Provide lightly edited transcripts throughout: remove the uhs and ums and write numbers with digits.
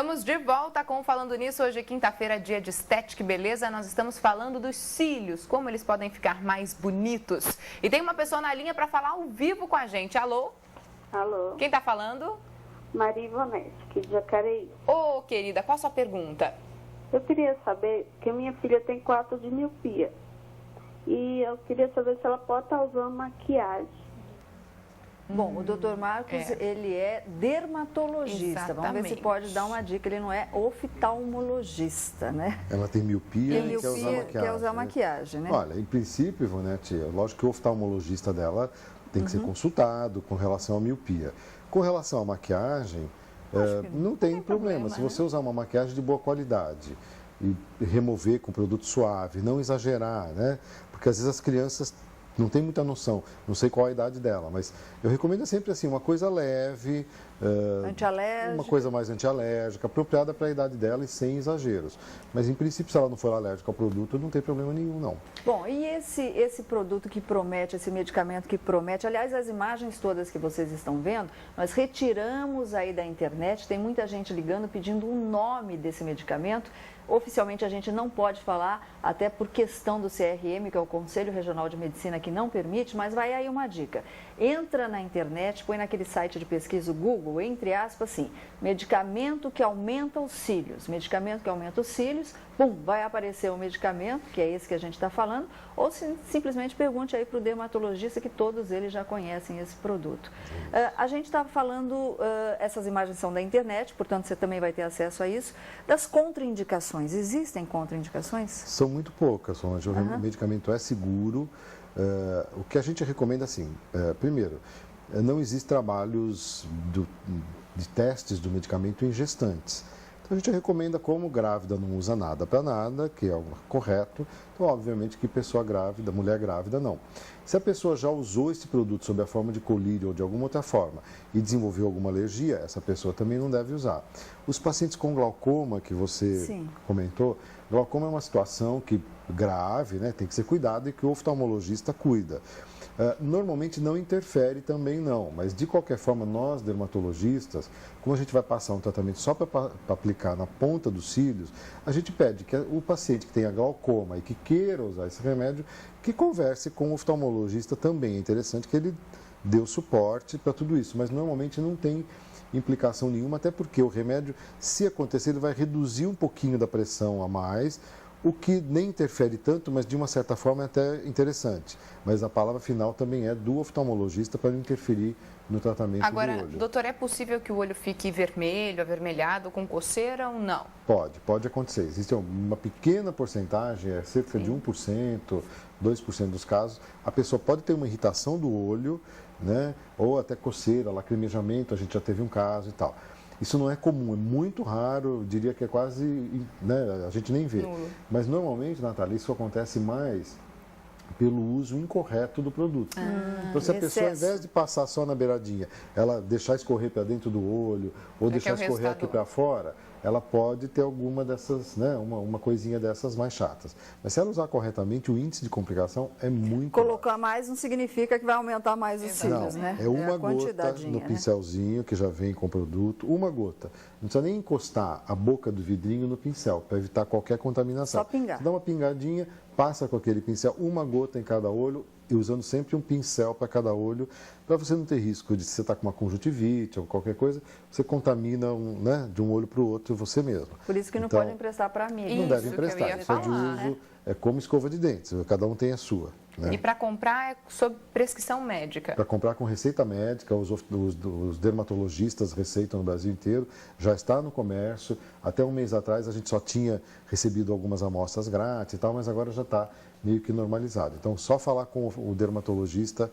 Estamos de volta com o Falando Nisso. Hoje é quinta-feira, dia de estética e beleza. Nós estamos falando dos cílios, como eles podem ficar mais bonitos. E tem uma pessoa na linha para falar ao vivo com a gente. Alô? Alô? Quem está falando? Maria Ivonete, aqui de Jacareí. Ô, querida, qual a sua pergunta? Eu queria saber que minha filha tem 4 de miopia. E eu queria saber se ela pode estar usando maquiagem. Bom, o Dr. Marcos, ele é dermatologista. Exatamente. Vamos ver se pode dar uma dica. Ele não é oftalmologista, né? Ela tem miopia e quer usar maquiagem. Né? Olha, em princípio, Ivonete, lógico que o oftalmologista dela tem que ser consultado com relação à miopia. Com relação à maquiagem, não tem problema. Se você usar uma maquiagem de boa qualidade e remover com produto suave, não exagerar, né? Porque às vezes as crianças não tem muita noção, não sei qual a idade dela, mas eu recomendo sempre assim, uma coisa leve, uma coisa mais antialérgica, apropriada para a idade dela e sem exageros. Mas em princípio, se ela não for alérgica ao produto, não tem problema nenhum, não. Bom, e esse produto que promete, esse medicamento que promete, aliás, as imagens todas que vocês estão vendo, nós retiramos aí da internet, tem muita gente ligando pedindo o nome desse medicamento. Oficialmente a gente não pode falar, até por questão do CRM, que é o Conselho Regional de Medicina, que não permite, mas vai aí uma dica. Entra na internet, põe naquele site de pesquisa, o Google, entre aspas, assim, medicamento que aumenta os cílios. Medicamento que aumenta os cílios, pum, vai aparecer o medicamento, que é esse que a gente está falando, ou simplesmente pergunte aí para o dermatologista, que todos eles já conhecem esse produto. A gente estava falando, essas imagens são da internet, portanto você também vai ter acesso a isso, das contraindicações. Existem contraindicações? São muito poucas, Solange. O medicamento é seguro. O que a gente recomenda, assim, primeiro, não existem trabalhos de testes do medicamento em gestantes. Então, a gente recomenda, como grávida não usa nada para nada, que é o correto, então, obviamente, que pessoa grávida, mulher grávida, não. Se a pessoa já usou esse produto sob a forma de colírio ou de alguma outra forma e desenvolveu alguma alergia, essa pessoa também não deve usar. Os pacientes com glaucoma, que você comentou, glaucoma é uma situação grave, né, tem que ser cuidado e que o oftalmologista cuida. Normalmente não interfere também não, mas de qualquer forma nós dermatologistas, como a gente vai passar um tratamento só para aplicar na ponta dos cílios, a gente pede que o paciente que tenha glaucoma e que queira usar esse remédio, que converse com o oftalmologista também. É interessante que ele dê o suporte para tudo isso, mas normalmente não tem implicação nenhuma, até porque o remédio, se acontecer, ele vai reduzir um pouquinho da pressão a mais, o que nem interfere tanto, mas de uma certa forma é até interessante. Mas a palavra final também é do oftalmologista para não interferir no tratamento do olho. Agora, doutor, é possível que o olho fique vermelho, avermelhado, com coceira ou não? Pode acontecer. Existe uma pequena porcentagem, cerca de 1%, 2% dos casos, a pessoa pode ter uma irritação do olho, né, ou até coceira, lacrimejamento, a gente já teve um caso e tal. Isso não é comum, é muito raro, eu diria que é quase, né, a gente nem vê. Mas normalmente, Natália, isso acontece mais pelo uso incorreto do produto. Então, se a pessoa, ao invés de passar só na beiradinha, ela deixar escorrer para dentro do olho, ou deixar escorrer aqui para fora, ela pode ter alguma dessas, né, uma coisinha dessas mais chatas. Mas se ela usar corretamente, o índice de complicação é muito Colocar mais não significa que vai aumentar mais os cílios, né? É uma gota no pincelzinho que já vem com o produto, uma gota. Não precisa nem encostar a boca do vidrinho no pincel, para evitar qualquer contaminação. Só pingar. Você dá uma pingadinha, passa com aquele pincel, uma gota em cada olho, e usando sempre um pincel para cada olho, para você não ter risco de, se você está com uma conjuntivite ou qualquer coisa, você contamina né, de um olho para o outro você mesmo. Por isso que não pode emprestar para amigo. Não deve emprestar, isso é de uso, é como escova de dentes, cada um tem a sua. Né? E para comprar é sob prescrição médica? Para comprar com receita médica, os dermatologistas receitam no Brasil inteiro, já está no comércio. Até um mês atrás a gente só tinha recebido algumas amostras grátis e tal, mas agora já está meio que normalizado. Então, só falar com o dermatologista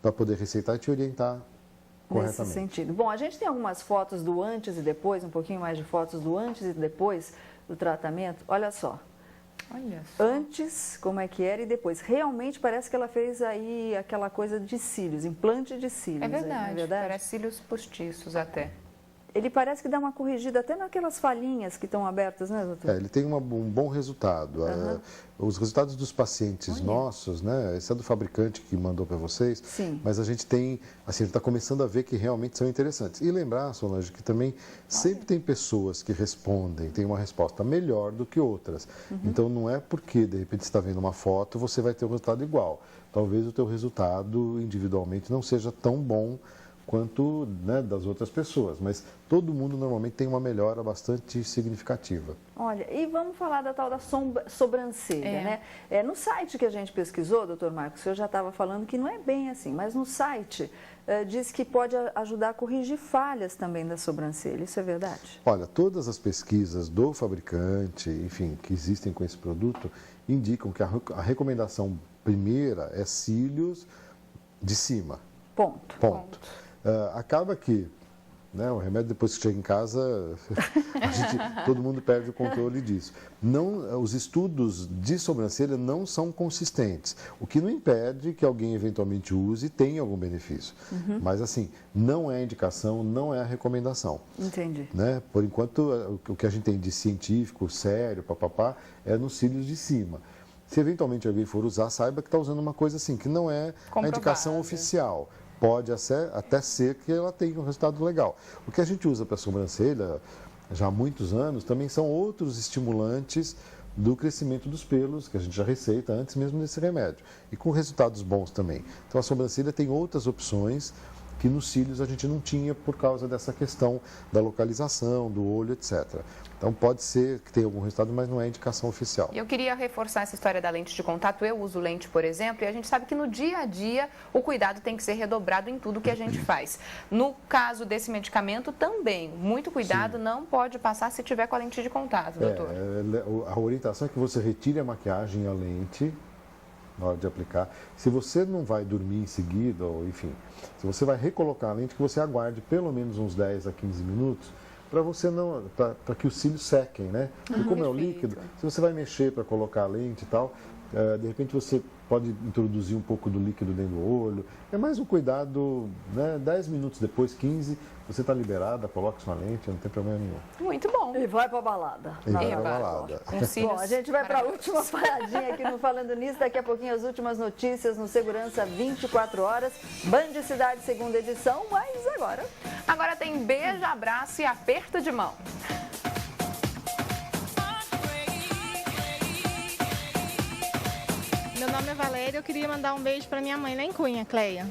para poder receitar e te orientar corretamente. Nesse sentido. Bom, a gente tem algumas fotos do antes e depois, um pouquinho mais de fotos do antes e depois do tratamento. Olha só. Olha só. Antes, como é que era, e depois. Realmente parece que ela fez aí aquela coisa de cílios, implante de cílios. É verdade, não é verdade? Parece cílios postiços até. ele parece que dá uma corrigida até naquelas falhinhas que estão abertas, né, doutor? Ele tem um bom resultado. Os resultados dos pacientes nossos, né? Esse é do fabricante que mandou para vocês. Sim. Mas a gente tem, assim, a gente está começando a ver que realmente são interessantes. E lembrar, Solange, que também sempre tem pessoas que respondem, tem uma resposta melhor do que outras. Então não é porque, de repente, você está vendo uma foto, você vai ter o resultado igual. Talvez o teu resultado individualmente não seja tão bom quanto, né, das outras pessoas, mas todo mundo normalmente tem uma melhora bastante significativa. Olha, e vamos falar da tal da sobrancelha, né? No site que a gente pesquisou, doutor Marcos, o senhor já estava falando que não é bem assim, mas no site diz que pode ajudar a corrigir falhas também da sobrancelha, isso é verdade? Olha, todas as pesquisas do fabricante, enfim, que existem com esse produto, indicam que a recomendação primeira é cílios de cima. Ponto. Acaba que, né, o remédio depois que chega em casa, todo mundo perde o controle disso. Os estudos de sobrancelha não são consistentes, o que não impede que alguém eventualmente use e tenha algum benefício. Mas assim, não é indicação, não é a recomendação. Entendi. Né? Por enquanto, o que a gente tem de científico, sério, é nos cílios de cima. Se eventualmente alguém for usar, saiba que está usando uma coisa assim, que não é a indicação oficial. Pode até ser que ela tenha um resultado legal. O que a gente usa para a sobrancelha já há muitos anos também são outros estimulantes do crescimento dos pelos, que a gente já receita antes mesmo desse remédio. E com resultados bons também. Então a sobrancelha tem outras opções que nos cílios a gente não tinha por causa dessa questão da localização, do olho, etc. Então pode ser que tenha algum resultado, mas não é indicação oficial. E eu queria reforçar essa história da lente de contato. Eu uso lente, por exemplo, e a gente sabe que no dia a dia o cuidado tem que ser redobrado em tudo que a gente faz. No caso desse medicamento também, muito cuidado, não pode passar se tiver com a lente de contato, doutor. A orientação é que você retire a maquiagem e a lente na hora de aplicar. Se você não vai dormir em seguida, ou enfim, se você vai recolocar a lente, que você aguarde pelo menos uns 10 a 15 minutos para você não, para que os cílios sequem, né? Porque como é o líquido, se você vai mexer para colocar a lente e tal, de repente você pode introduzir um pouco do líquido dentro do olho. É mais um cuidado, né? 10 minutos depois, 15, você está liberada, coloca sua lente, não tem problema nenhum. Muito bom. E vai para balada. Bom, a gente vai para a última paradinha aqui no Falando Nisso. Daqui a pouquinho as últimas notícias no Segurança 24 horas. Band Cidade, segunda edição, mas agora... Agora tem beijo, abraço e aperto de mão. Meu nome é Valéria, eu queria mandar um beijo para minha mãe lá em Cunha, Cleia.